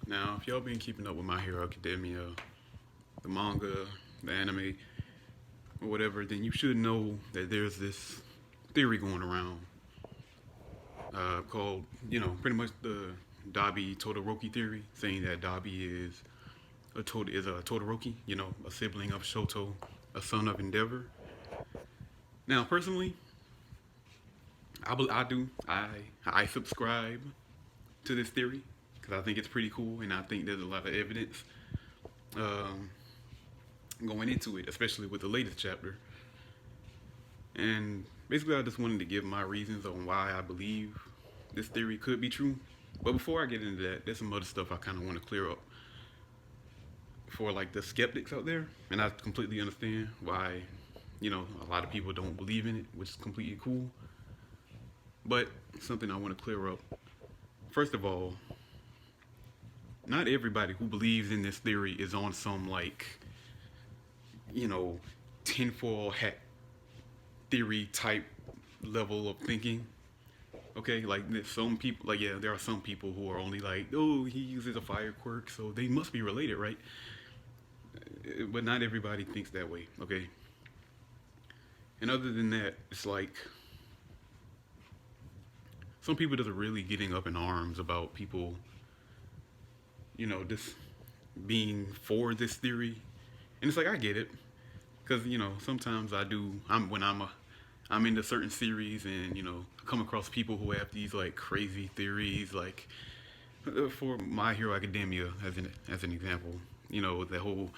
Now, if y'all been keeping up with My Hero Academia, the manga, the anime, or whatever, then you should know that there's this theory going around called, pretty much the Dabi Todoroki theory, saying that Dabi is a Todoroki, a sibling of Shoto, a son of Endeavor. Now, personally, I subscribe to this theory because I think it's pretty cool, and I think there's a lot of evidence um, going into it, especially with the latest chapter. And basically, I just wanted to give my reasons on why I believe this theory could be true. But before I get into that, there's some other stuff I kind of want to clear up for like the skeptics out there, and I completely understand why a lot of people don't believe in it, which is completely cool. But something I want to clear up. First of all, not everybody who believes in this theory is on some like you know tinfoil hat theory type level of thinking. Okay, like there's some people, like yeah, there are some people who are only like, oh, he uses a fire quirk, so they must be related, right? But not everybody thinks that way. Okay, and other than that, it's like some people just are really getting up in arms about people, just being for this theory, and it's like I get it, because sometimes I do. I'm into certain series, and come across people who have these like crazy theories, like for My Hero Academia as an example. The whole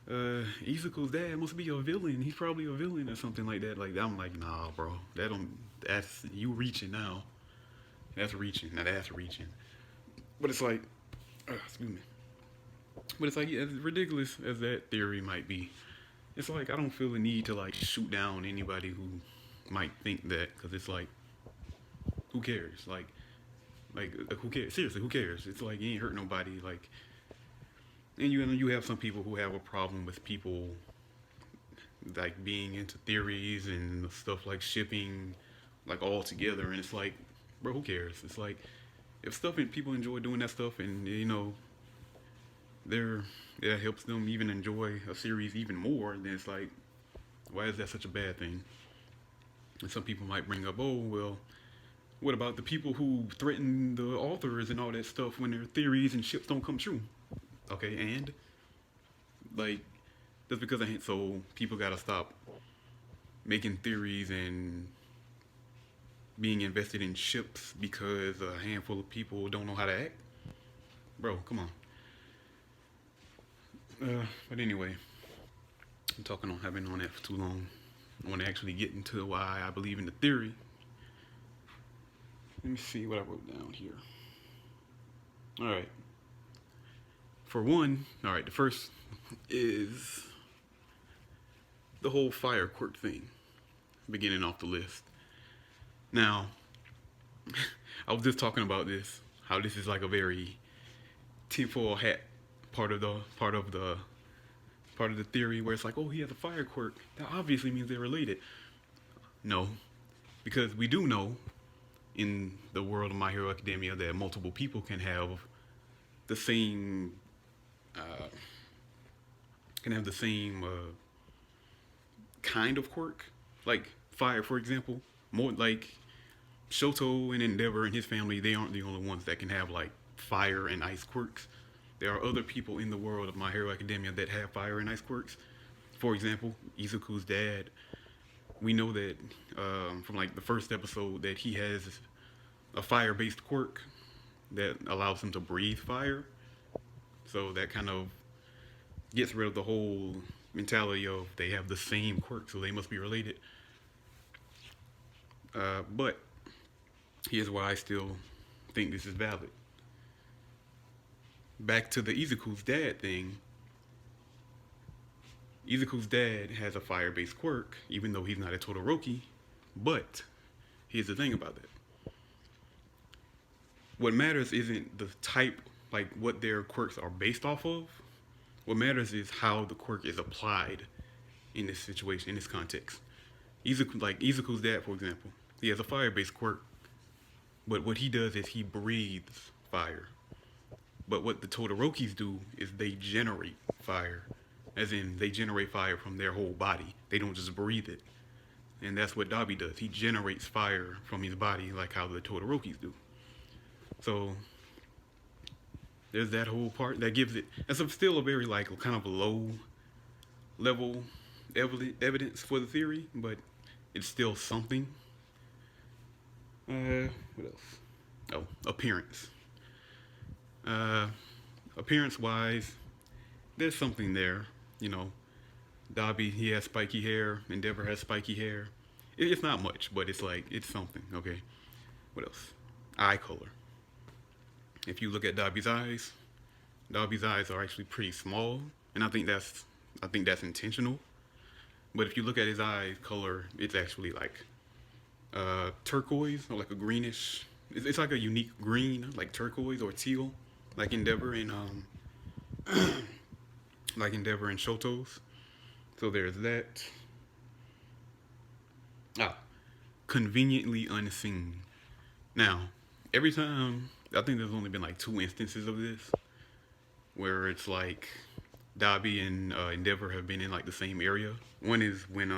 Izuku's dad must be a villain. He's probably a villain or something like that. Like I'm like, nah, bro. That's you reaching now. That's reaching. Now that's reaching. But it's like, excuse me. But it's like as ridiculous as that theory might be, it's like I don't feel the need to like shoot down anybody who might think that, because it's like, who cares? Like who cares? Seriously, who cares? It's like you ain't hurt nobody. Like, and you have some people who have a problem with people like being into theories and stuff like shipping, like all together, and it's like, bro, who cares? It's like if stuff and people enjoy doing that stuff, and they're it helps them even enjoy a series even more, then it's like, why is that such a bad thing? And some people might bring up, oh well, what about the people who threaten the authors and all that stuff when their theories and ships don't come true? Okay, and like just because I so people gotta stop making theories and being invested in ships because a handful of people don't know how to act? Bro, come on. But anyway, I've been on that for too long. I want to actually get into why I believe in the theory. Let me see what I wrote down here. All right. For one, all right, the first is the whole fire quirk thing, beginning off the list. Now, I was just talking about this, how this is like a very tinfoil hat part of the theory, where it's like, oh, he has a fire quirk. That obviously means they're related. No, because we do know in the world of My Hero Academia that multiple people can have the same uh, kind of quirk, like fire, for example. More like Shoto and Endeavor and his family, they aren't the only ones that can have like fire and ice quirks. There are other people in the world of My Hero Academia that have fire and ice quirks. For example, Izuku's dad. We know that from like the first episode that he has a fire-based quirk that allows him to breathe fire. So that kind of gets rid of the whole mentality of they have the same quirk, so they must be related. But here's why I still think this is valid. Back to the Izuku's dad thing. Izuku's dad has a fire-based quirk, even though he's not a Todoroki. But here's the thing about that. What matters isn't the type, like what their quirks are based off of. What matters is how the quirk is applied in this situation, in this context. Izuku's dad, for example, he has a fire-based quirk, but what he does is he breathes fire. But what the Todorokis do is they generate fire, as in they generate fire from their whole body. They don't just breathe it. And that's what Dabi does. He generates fire from his body like how the Todorokis do. So there's that whole part that gives it. That's still a very like kind of low level evidence for the theory, but it's still something. What else? Oh, appearance. Uh, appearance wise, there's something there. You know, Dabi, he has spiky hair. Endeavor has spiky hair. It's not much, but it's like it's something. Okay. What else? Eye color. If you look at Dabi's eyes are actually pretty small, and I think that's intentional. But if you look at his eye color, it's actually like turquoise or like a greenish. It's like a unique green, like turquoise or teal, like Endeavor and like Endeavor and Shoto's. So there's that. Ah, conveniently unseen. Now, every time I think there's only been like 2 instances of this where it's like Dabi and Endeavor have been in like the same area. One is when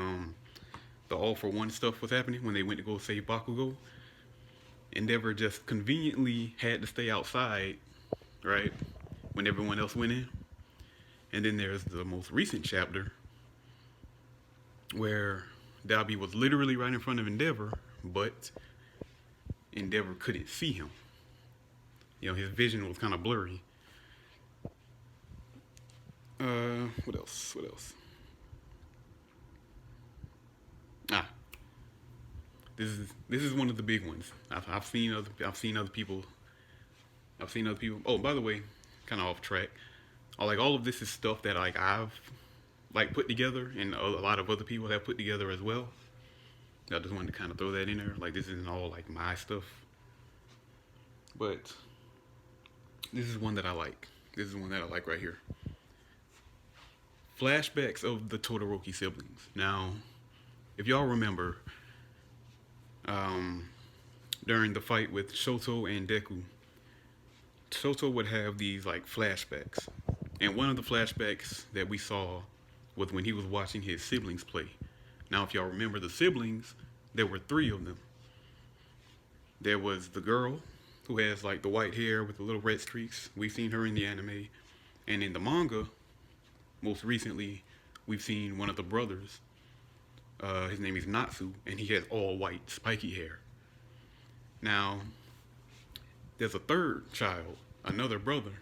the All for One stuff was happening when they went to go save Bakugo. Endeavor just conveniently had to stay outside, right, when everyone else went in. And then there's the most recent chapter where Dabi was literally right in front of Endeavor, but Endeavor couldn't see him. You know, his vision was kind of blurry. What else? What else? Ah, this is one of the big ones. I've seen other people. Oh, by the way, kind of off track. Like all of this is stuff that like I've like put together, and a lot of other people have put together as well. I just wanted to kind of throw that in there. Like this isn't all like my stuff, but this is one that I like. This is one that I like right here. Flashbacks of the Todoroki siblings. Now, if y'all remember, during the fight with Shoto and Deku, Shoto would have these like flashbacks. And one of the flashbacks that we saw was when he was watching his siblings play. Now, if y'all remember the siblings, there were 3 of them. There was the girl who has like the white hair with the little red streaks. We've seen her in the anime. And in the manga, most recently, we've seen one of the brothers. His name is Natsu, and he has all white, spiky hair. Now, there's a third child, another brother,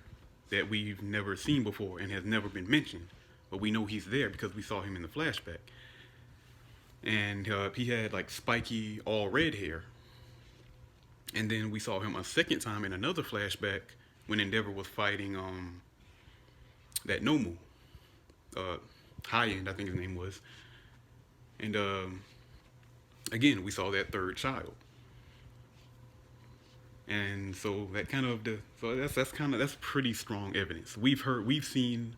that we've never seen before and has never been mentioned. But we know he's there because we saw him in the flashback. And he had like spiky, all red hair. And then we saw him a second time in another flashback when Endeavor was fighting that Nomu. High End, I think his name was. And again, we saw that third child. And so that kind of that's pretty strong evidence. We've seen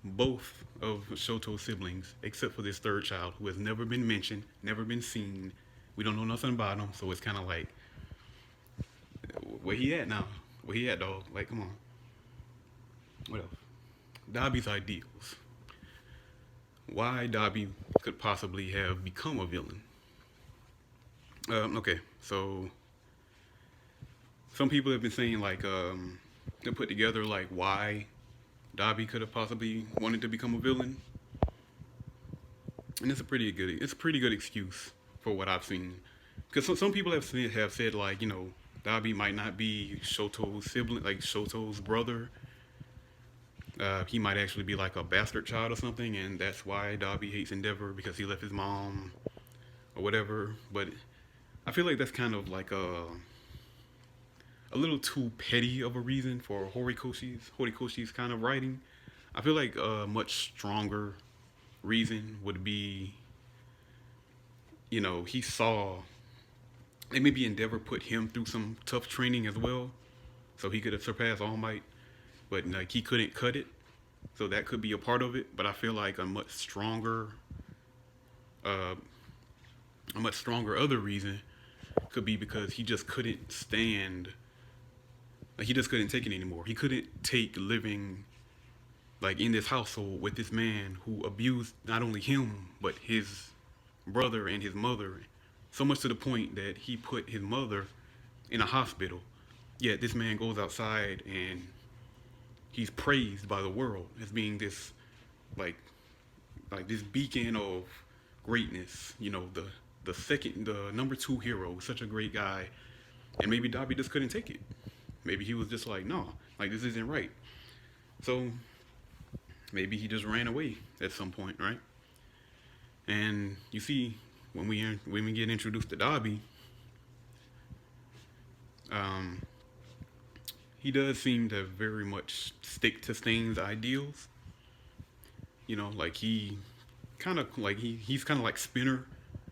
both of Shoto's siblings, except for this third child who has never been mentioned, never been seen. We don't know nothing about him, so it's kind of like, where he at now? Where he at, dog? Like, come on. What else? Dabi's ideals. Why Dabi could possibly have become a villain. Okay, so some people have been saying like they put together like why Dabi could have possibly wanted to become a villain, and it's a pretty good excuse for what I've seen, because some people have said like, you know, Dabi might not be Shoto's sibling, like Shoto's brother. He might actually be like a bastard child or something, and that's why Dabi hates Endeavor, because he left his mom or whatever. But I feel like that's kind of like a little too petty of a reason for Horikoshi's kind of writing. I feel like a much stronger reason would be, you know, he saw, and maybe Endeavor put him through some tough training as well, so he could have surpassed All Might, but like he couldn't cut it, so that could be a part of it. But I feel like a much stronger other reason could be because he just couldn't stand Like he just couldn't take it anymore. He couldn't take living like in this household with this man who abused not only him but his brother and his mother, so much to the point that he put his mother in a hospital. Yet this man goes outside and he's praised by the world as being this like this beacon of greatness. You know, the number two hero, such a great guy. And maybe Dabi just couldn't take it. Maybe he was just like, no, like this isn't right. So maybe he just ran away at some point, right? And you see, when we get introduced to Dabi, um, he does seem to very much stick to Stain's ideals. You know, like he's kind of like Spinner,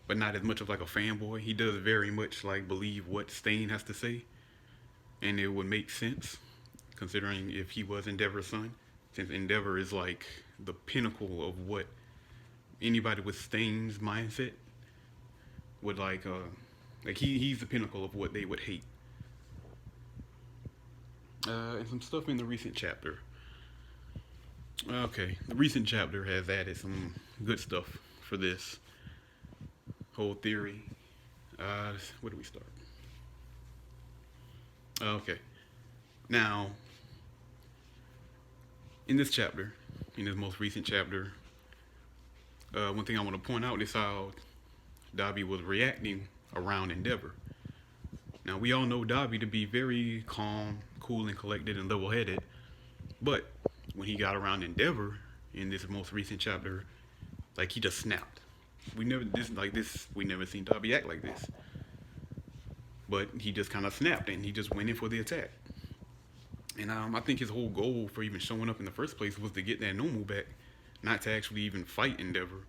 but not as much of like a fanboy. He does very much like believe what Stain has to say, and it would make sense considering if he was Endeavor's son, since Endeavor is like the pinnacle of what anybody with Stain's mindset would like he's the pinnacle of what they would hate. And some stuff in the recent chapter. Okay, the recent chapter has added some good stuff for this whole theory. Where do we start? Okay, now in this chapter, in this most recent chapter, one thing I want to point out is how Dabi was reacting around Endeavor. Now we all know Dabi to be very calm, cool, and collected and level-headed, but when he got around Endeavor in this most recent chapter, like he just snapped. We never seen Dabi act like this, but he just kind of snapped and he just went in for the attack. And I think his whole goal for even showing up in the first place was to get that normal back, not to actually even fight Endeavor.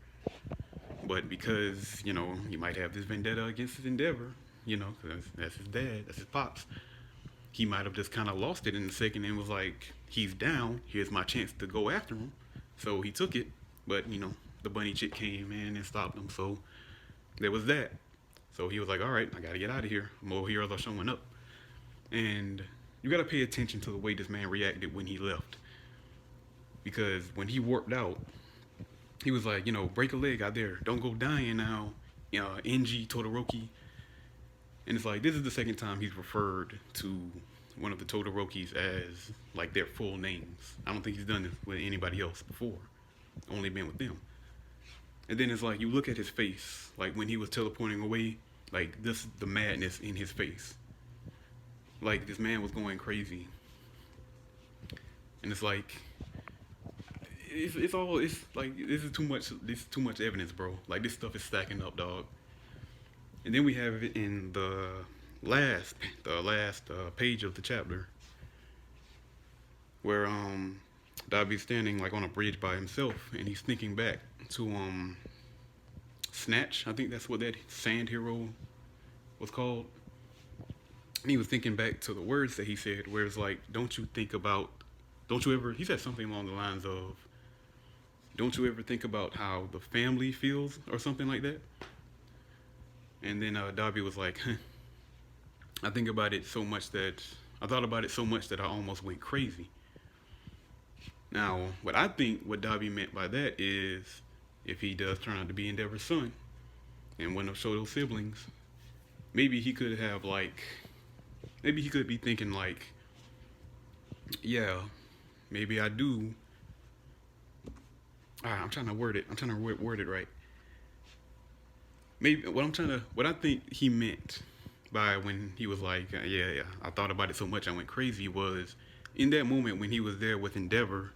But because, you know, he might have this vendetta against his Endeavor, you know, because that's his dad, that's his pops, he might have just kind of lost it in a second and was like, he's down, here's my chance to go after him. So he took it, but, you know, the bunny chick came in and stopped him, so there was that. So he was like, all right, I gotta get out of here. More heroes are showing up. And you gotta pay attention to the way this man reacted when he left. Because when he warped out, he was like, you know, break a leg out there. Don't go dying now. You know, NG Todoroki. And it's like, this is the second time he's referred to one of the Todorokis as, like, their full names. I don't think he's done this with anybody else before. Only been with them. And then it's like, you look at his face, like, when he was teleporting away, like, this the madness in his face. Like, this man was going crazy. And it's like, it's like, this is too much evidence, bro. Like, this stuff is stacking up, dog. And then we have it in the last page of the chapter, where Dabi's standing like on a bridge by himself, and he's thinking back to Snatch. I think that's what that sand hero was called. And he was thinking back to the words that he said, where it's like, he said something along the lines of, don't you ever think about how the family feels, or something like that. And then Dabi was like, I thought about it so much that I almost went crazy. Now, what Dabi meant by that is, if he does turn out to be Endeavor's son, and one of Shoto's siblings, maybe he could be thinking like, yeah, maybe I do. I'm trying to word it right. Maybe what I think he meant by when he was like, yeah, I thought about it so much I went crazy, was in that moment when he was there with Endeavor,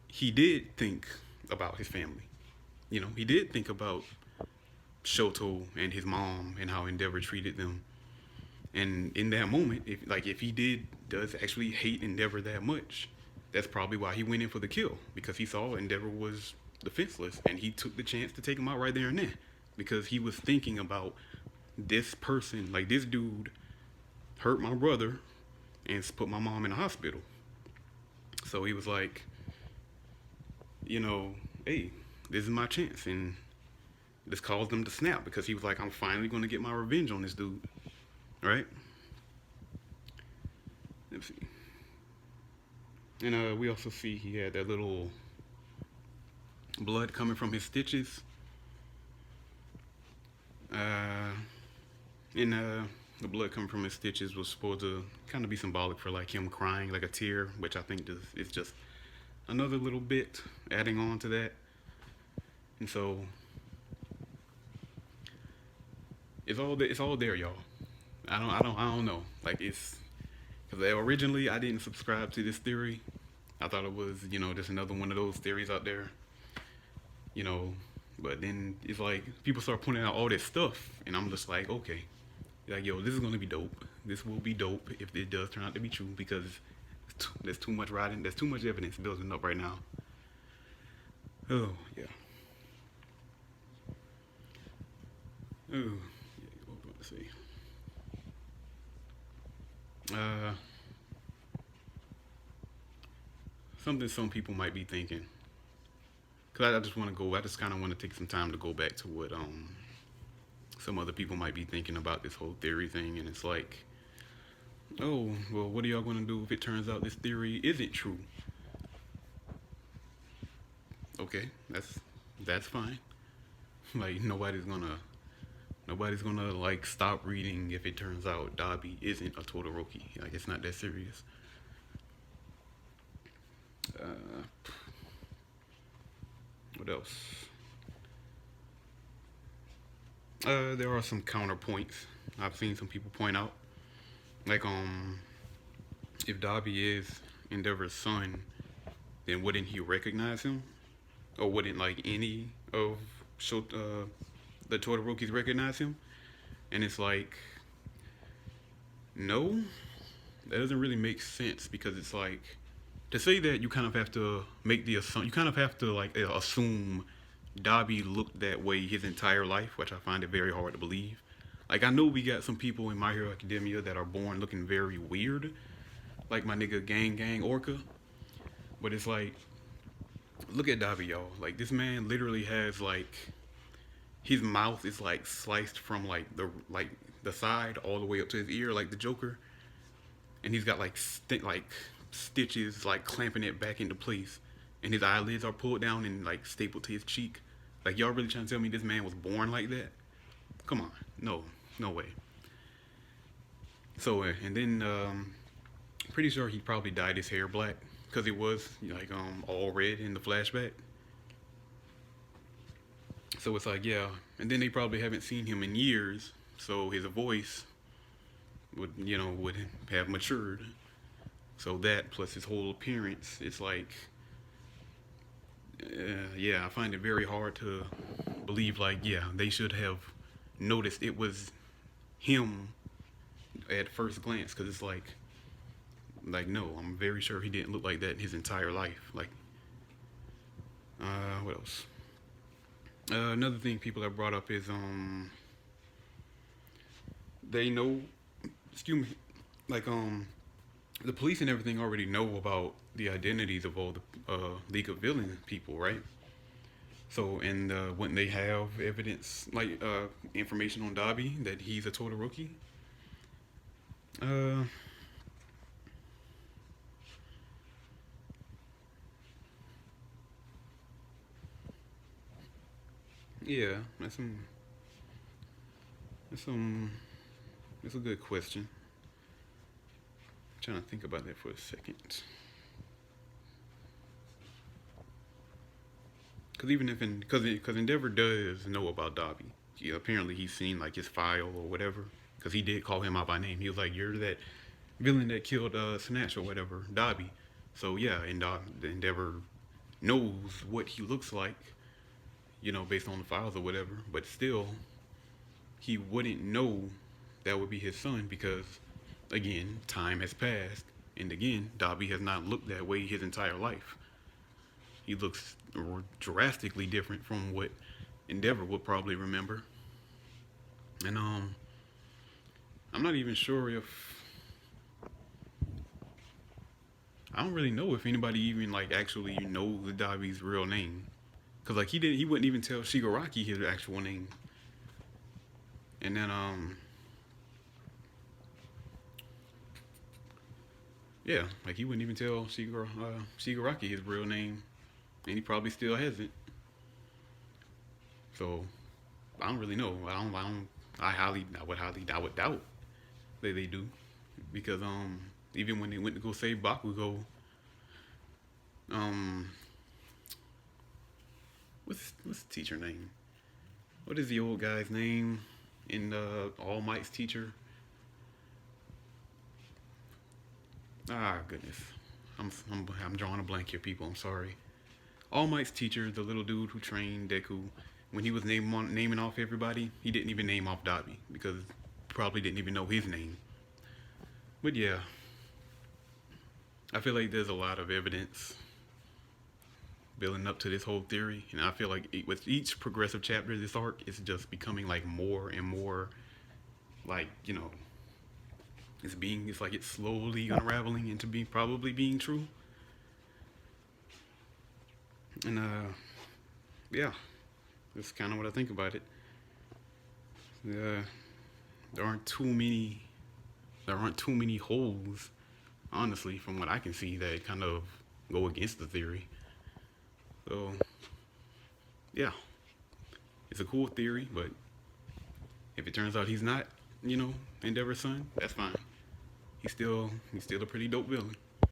he did think about his family. You know, he did think about Shoto and his mom and how Endeavor treated them. And in that moment, if he does actually hate Endeavor that much, that's probably why he went in for the kill, because he saw Endeavor was defenseless, and he took the chance to take him out right there and then, because he was thinking about this person, like, this dude hurt my brother and put my mom in the hospital. So he was like, you know, hey, this is my chance. And this caused him to snap, because he was like, I'm finally going to get my revenge on this dude, right? Let's see. And we also see he had that little blood coming from his stitches. Uh, and the blood coming from his stitches was supposed to kind of be symbolic for like him crying, like a tear, which I think is just another little bit adding on to that. And so it's all there, y'all. I don't know. Like it's because originally I didn't subscribe to this theory. I thought it was just another one of those theories out there. You know, but then it's like people start pointing out all this stuff, and I'm just like, okay, like yo, this is gonna be dope. This will be dope if it does turn out to be true because there's too much writing, there's too much evidence building up right now. Oh yeah. Oh yeah. What was I about to say? Uh, something some people might be thinking. Cause I just want to go. I just kind of want to take some time to go back to what some other people might be thinking about this whole theory thing, and it's like, oh, well, what are y'all gonna do if it turns out this theory isn't true? Okay, that's fine. Like nobody's gonna like stop reading if it turns out Dabi isn't a Todoroki. Like it's not that serious. Uh, what else? There are some counterpoints I've seen some people point out. Like if Dabi is Endeavor's son, then wouldn't he recognize him? Or wouldn't like any of the Todorokis recognize him? And it's like, no, that doesn't really make sense because it's like to say that you kind of have to make the assumption. You kind of have to like assume Dabi looked that way his entire life, which I find it very hard to believe. Like I know we got some people in My Hero Academia that are born looking very weird, like my nigga Gang Orca. But it's like, look at Dabi, y'all. Like this man literally has like his mouth is like sliced from like the side all the way up to his ear, like the Joker, and he's got like stitches like clamping it back into place, and his eyelids are pulled down and like stapled to his cheek. Like y'all really trying to tell me this man was born like that? Come on, no way. So and then pretty sure he probably dyed his hair black because it was like all red in the flashback. So it's like, yeah, and then they probably haven't seen him in years, so his voice would have matured. So that plus his whole appearance, it's like, yeah, I find it very hard to believe. Like, yeah, they should have noticed it was him at first glance, because it's like no, I'm very sure he didn't look like that his entire life. Like, what else? Another thing people have brought up is they know, excuse me, like the police and everything already know about the identities of all the League of Villains people, right? So and when they have evidence like information on Dabi that he's a Todoroki, yeah, that's a good question. I'm trying to think about that for a second. Because even if because Endeavor does know about Dabi. Apparently he's seen like his file or whatever. Because he did call him out by name. He was like, "You're that villain that killed Snatch or whatever, Dabi." So yeah, and Endeavor knows what he looks like, based on the files or whatever. But still, he wouldn't know that would be his son because, again, time has passed, and again, Dabi has not looked that way his entire life. He looks drastically different from what Endeavor would probably remember. And I'm not even sure if I don't really know if anybody even like actually knows Dabi's real name, cause like he wouldn't even tell Shigaraki his actual name. And then Yeah, like he wouldn't even tell Shigaraki his real name, and he probably still hasn't. So I don't really know. I would doubt that they do, because even when they went to go save Bakugo, um, what's the teacher name? What is the old guy's name in All Might's teacher? Ah, goodness. I'm drawing a blank here, people. I'm sorry. All Might's teacher, the little dude who trained Deku, when he was naming off everybody, he didn't even name off Dabi because probably didn't even know his name. But yeah, I feel like there's a lot of evidence building up to this whole theory, and I feel like with each progressive chapter of this arc, it's just becoming like more and more, like, it's like it's slowly unraveling into probably being true. And yeah, that's kind of what I think about it. Uh, there aren't too many holes, honestly, from what I can see, that kind of go against the theory. So yeah, it's a cool theory, but if it turns out he's not, Endeavor's son, that's fine. He's still a pretty dope villain.